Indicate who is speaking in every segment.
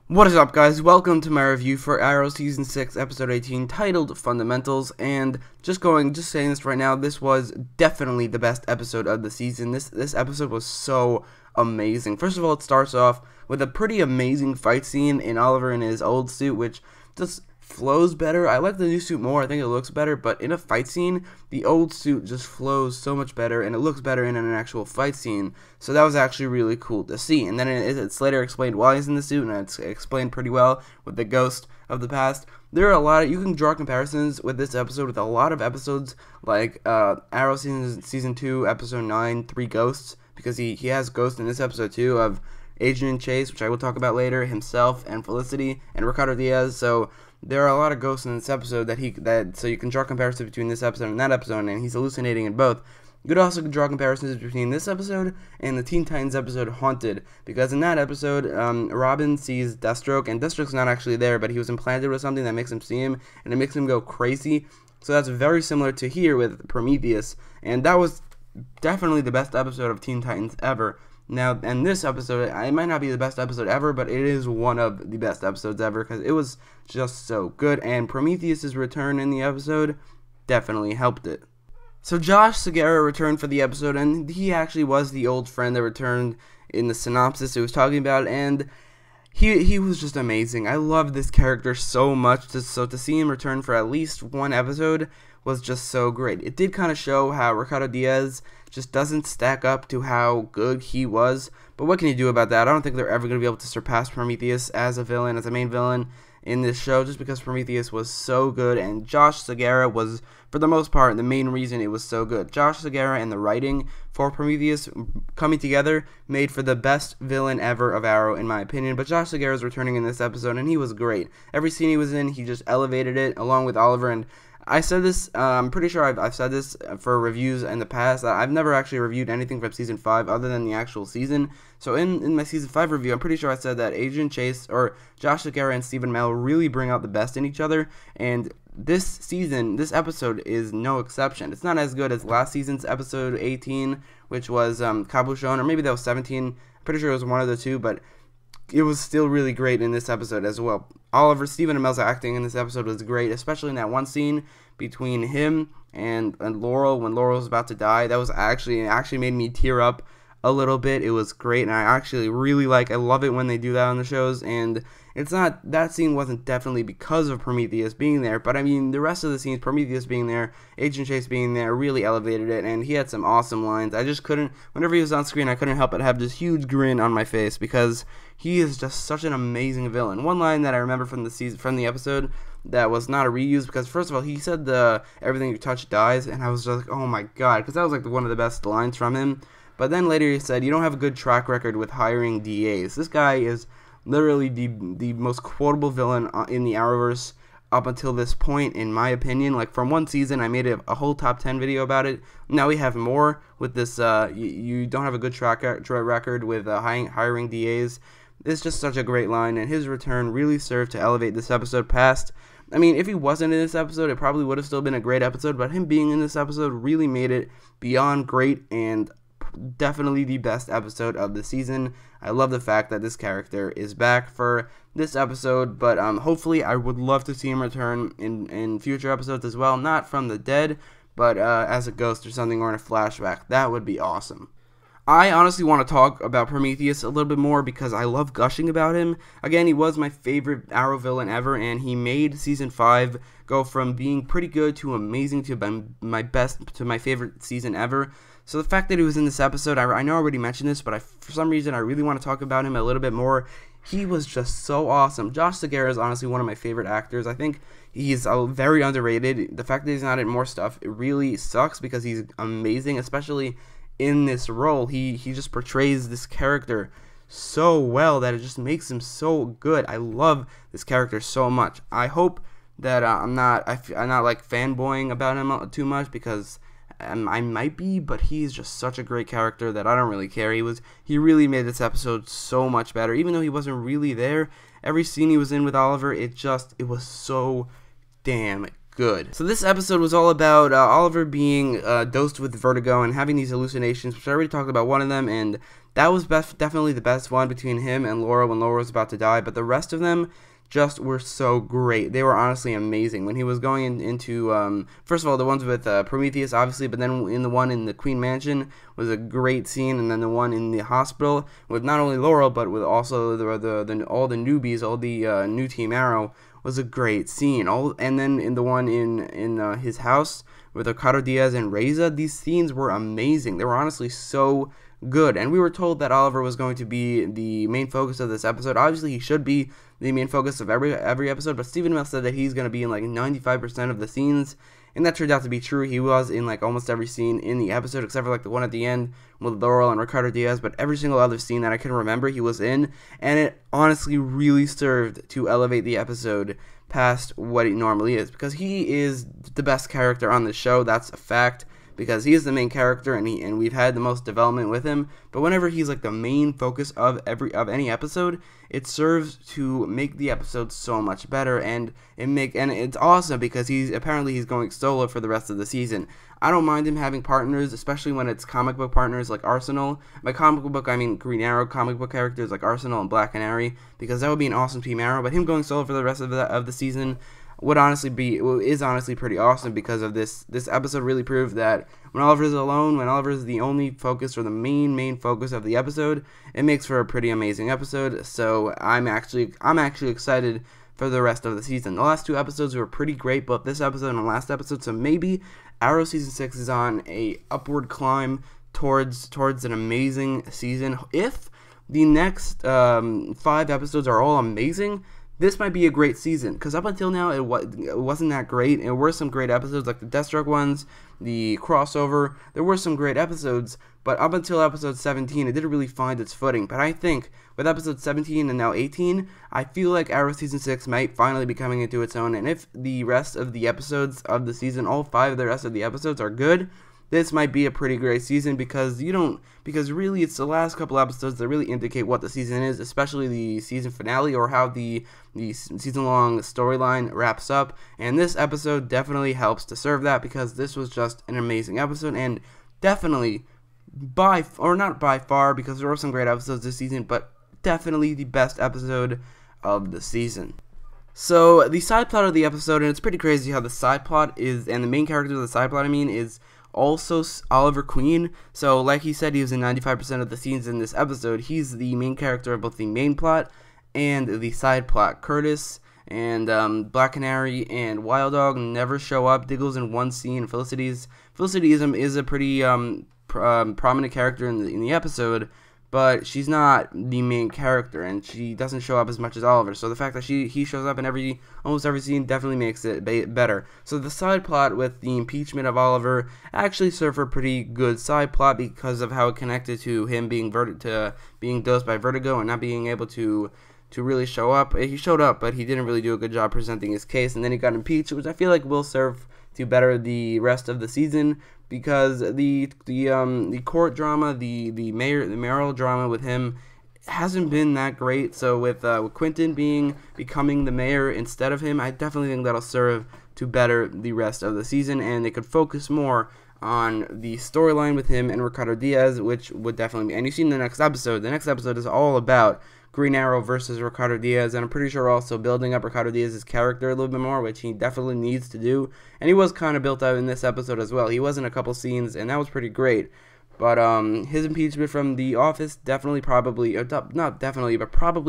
Speaker 1: What is up, guys? Welcome to my review for Arrow Season 6, Episode 18, titled Fundamentals, and just saying this right now, this was definitely the best episode of the season. This episode was so amazing. First of all, it starts off with a pretty amazing fight scene in Oliver in his old suit, which just flows better. I like the new suit more. I think it looks better, but in a fight scene, the old suit just flows so much better, and it looks better in an actual fight scene. So that was actually really cool to see. And then it's later explained why he's in the suit, and it's explained pretty well with the ghost of the past. There are a lot of, you can draw comparisons with this episode with a lot of episodes like Arrow season 2, episode 9, 3 Ghosts, because he has ghosts in this episode too of Agent Chase, which I will talk about later, himself, and Felicity, and Ricardo Diaz. So there are a lot of ghosts in this episode so you can draw comparisons between this episode and that episode, and he's hallucinating in both. You could also draw comparisons between this episode and the Teen Titans episode Haunted, because in that episode, Robin sees Deathstroke, and Deathstroke's not actually there, but he was implanted with something that makes him see him, and it makes him go crazy. So that's very similar to here with Prometheus, and that was definitely the best episode of Teen Titans ever. Now, and this episode, it might not be the best episode ever, but it is one of the best episodes ever, because it was just so good, and Prometheus' return in the episode definitely helped it. So Josh Segarra returned for the episode, and he actually was the old friend that returned in the synopsis it was talking about, and he was just amazing. I love this character so much, so to see him return for at least one episode was just so great. It did kind of show how Ricardo Diaz just doesn't stack up to how good he was, but what can you do about that? I don't think they're ever going to be able to surpass Prometheus as a villain, as a main villain in this show, just because Prometheus was so good, and Josh Segarra was, for the most part, the main reason it was so good. Josh Segarra and the writing for Prometheus coming together made for the best villain ever of Arrow, in my opinion, but Josh Segarra is returning in this episode, and he was great. Every scene he was in, he just elevated it, along with Oliver, and I said this, I'm pretty sure I've said this for reviews in the past. I've never actually reviewed anything from Season 5 other than the actual season. So in my Season 5 review, I'm pretty sure I said that Agent Chase, or Josh Segarra and Stephen Amell really bring out the best in each other. And this season, this episode is no exception. It's not as good as last season's episode 18, which was Cabochon, or maybe that was 17. I'm pretty sure it was one of the two, but it was still really great in this episode as well. Stephen Amell's acting in this episode was great, especially in that one scene between him and Laurel when Laurel was about to die. That was actually made me tear up a little bit. It was great, and I actually really I love it when they do that on the shows, and it's not, that scene wasn't definitely because of Prometheus being there, but I mean, the rest of the scenes, Prometheus being there, Agent Chase being there, really elevated it, and he had some awesome lines. I just couldn't, whenever he was on screen, I couldn't help but have this huge grin on my face, because he is just such an amazing villain. One line that I remember from the episode that was not a reuse, because first of all, he said everything you touch dies, and I was just like, oh my god, because that was like one of the best lines from him. But then later he said, you don't have a good track record with hiring DAs. This guy is literally the most quotable villain in the Arrowverse up until this point, in my opinion. Like, from one season, I made a whole top 10 video about it. Now we have more with this, you don't have a good track record with hiring DAs. It's just such a great line, and his return really served to elevate this episode past. I mean, if he wasn't in this episode, it probably would have still been a great episode, but him being in this episode really made it beyond great, and definitely the best episode of the season. I love the fact that this character is back for this episode, but hopefully I would love to see him return in future episodes as well, not from the dead, but as a ghost or something, or in a flashback. That would be awesome. I honestly want to talk about Prometheus a little bit more because I love gushing about him. Again, he was my favorite Arrow villain ever, and he made Season 5 go from being pretty good to amazing to my favorite season ever. So the fact that he was in this episode, I know I already mentioned this, but for some reason I really want to talk about him a little bit more. He was just so awesome. Josh Segarra is honestly one of my favorite actors. I think he's very underrated. The fact that he's not in more stuff, it really sucks, because he's amazing, especially in this role. He just portrays this character so well that it just makes him so good. I love this character so much. I hope that I'm not like fanboying about him too much, because I might be, but he's just such a great character that I don't really care. He really made this episode so much better, even though he wasn't really there. Every scene he was in with Oliver, it was so damn good. So this episode was all about Oliver being dosed with Vertigo and having these hallucinations, which I already talked about one of them, and That was definitely the best one between him and Laura when Laura was about to die, but the rest of them just were so great. They were honestly amazing. When he was going into, first of all, the ones with Prometheus, obviously, but then in the one in the Queen Mansion was a great scene, and then the one in the hospital with not only Laurel, but with also all the newbies, all the new Team Arrow, was a great scene. And then in the one in his house with Ricardo Diaz and Reza, these scenes were amazing. They were honestly so good, and we were told that Oliver was going to be the main focus of this episode. Obviously, he should be the main focus of every episode, but Stephen Amell said that he's going to be in like 95% of the scenes, and that turned out to be true. He was in like almost every scene in the episode, except for like the one at the end with Laurel and Ricardo Diaz, but every single other scene that I can remember he was in, and it honestly really served to elevate the episode past what it normally is, because he is the best character on the show. That's a fact, because he is the main character, and we've had the most development with him. But whenever he's like the main focus of any episode, it serves to make the episode so much better, and it's awesome because he's going solo for the rest of the season. I don't mind him having partners, especially when it's comic book partners like Arsenal. By comic book, I mean Green Arrow comic book characters like Arsenal and Black Canary, because that would be an awesome Team Arrow. But him going solo for the rest of the season is honestly pretty awesome, because of this episode really proved that when Oliver is alone, when Oliver is the only focus or the main focus of the episode, it makes for a pretty amazing episode. So I'm actually excited for the rest of the season. The last two episodes were pretty great, but this episode and the last episode, so maybe Arrow Season 6 is on a upward climb towards an amazing season. If the next 5 episodes are all amazing, this might be a great season, because up until now it wasn't that great. There were some great episodes like the Deathstroke ones, the crossover. There were some great episodes, but up until episode 17 it didn't really find its footing. But I think with episode 17 and now 18, I feel like Arrow Season 6 might finally be coming into its own, and if the rest of the episodes of the season, all 5 of the rest of the episodes are good, this might be a pretty great season, because really it's the last couple episodes that really indicate what the season is, especially the season finale, or how the season-long storyline wraps up, and this episode definitely helps to serve that, because this was just an amazing episode, and definitely not by far, because there were some great episodes this season, but definitely the best episode of the season. So the side plot of the episode, and it's pretty crazy how the side plot is, and the main character of the side plot, is also Oliver Queen. So like he said, he was in 95% of the scenes in this episode. He's the main character of both the main plot and the side plot. Curtis and Black Canary and Wild Dog never show up. Diggle's in one scene. Felicity is a pretty prominent character in the episode, but she's not the main character, and she doesn't show up as much as Oliver. So the fact that he shows up in almost every scene definitely makes it better. So the side plot with the impeachment of Oliver actually served for a pretty good side plot, because of how it connected to him being dosed by Vertigo and not being able to really show up. He showed up, but he didn't really do a good job presenting his case, and then he got impeached, which I feel like will serve to better the rest of the season, because the court drama, the mayoral drama with him hasn't been that great. So with Quentin becoming the mayor instead of him, I definitely think that'll serve to better the rest of the season, and they could focus more on the storyline with him and Ricardo Diaz, which would definitely be, and you've seen the next episode. The next episode is all about Green Arrow versus Ricardo Diaz, and I'm pretty sure also building up Ricardo Diaz's character a little bit more, which he definitely needs to do, and he was kind of built out in this episode as well. He was in a couple scenes, and that was pretty great, but his impeachment from the office probably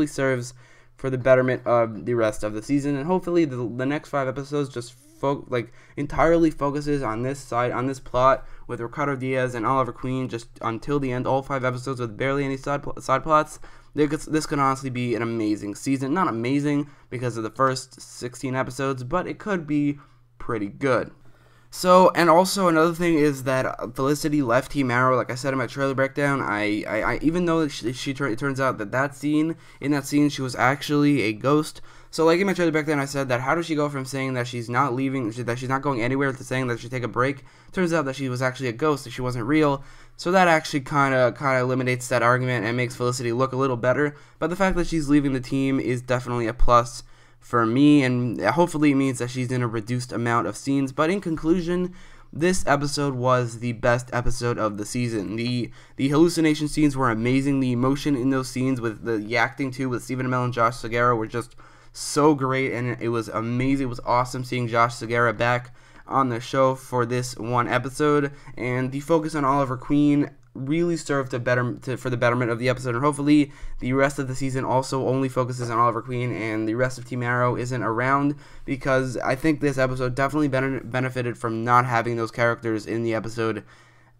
Speaker 1: serves for the betterment of the rest of the season, and hopefully the next 5 episodes just entirely focuses on this plot with Ricardo Diaz and Oliver Queen just until the end, all 5 episodes with barely any side plots. This could honestly be an amazing season. Not amazing because of the first 16 episodes, but it could be pretty good. So, and also another thing is that Felicity left Team Arrow. Like I said in my trailer breakdown, I even though it turns out that in that scene she was actually a ghost. So like in my trailer breakdown, I said that how does she go from saying that she's not leaving, that she's not going anywhere, to saying that she should take a break? Turns out that she was actually a ghost, that she wasn't real. So that actually kind of eliminates that argument and makes Felicity look a little better. But the fact that she's leaving the team is definitely a plus for me, and hopefully it means that she's in a reduced amount of scenes. But in conclusion, this episode was the best episode of the season. The hallucination scenes were amazing. The emotion in those scenes with the acting too with Stephen Amell and Josh Segarra were just so great, and it was amazing. It was awesome seeing Josh Segarra back on the show for this one episode, and the focus on Oliver Queen really served for the betterment of the episode, and hopefully the rest of the season also only focuses on Oliver Queen and the rest of Team Arrow isn't around, because I think this episode definitely benefited from not having those characters in the episode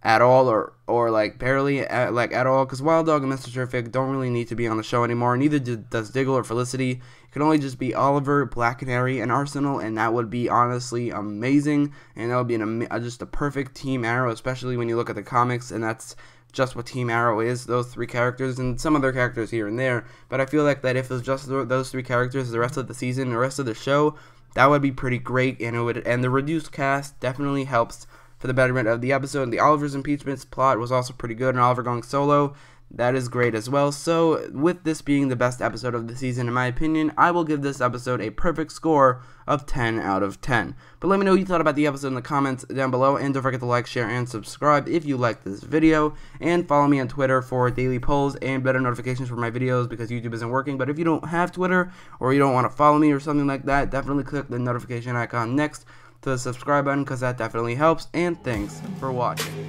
Speaker 1: at all, or like barely at all, because Wild Dog and Mr. Terrific don't really need to be on the show anymore. Neither does Diggle or Felicity. It could only just be Oliver, Black Canary, and Arsenal, and that would be honestly amazing, and that would be just a perfect Team Arrow, especially when you look at the comics, and that's just what Team Arrow is, those three characters, and some other characters here and there. But I feel like that if it was just those three characters the rest of the season, the rest of the show, that would be pretty great, and the reduced cast definitely helps for the betterment of the episode. The Oliver's impeachment plot was also pretty good, and Oliver going solo, that is great as well. So with this being the best episode of the season, in my opinion, I will give this episode a perfect score of 10 out of 10. But let me know what you thought about the episode in the comments down below, and don't forget to like, share, and subscribe if you liked this video, and follow me on Twitter for daily polls and better notifications for my videos, because YouTube isn't working. But if you don't have Twitter, or you don't want to follow me or something like that, definitely click the notification icon next to the subscribe button, because that definitely helps. And thanks for watching.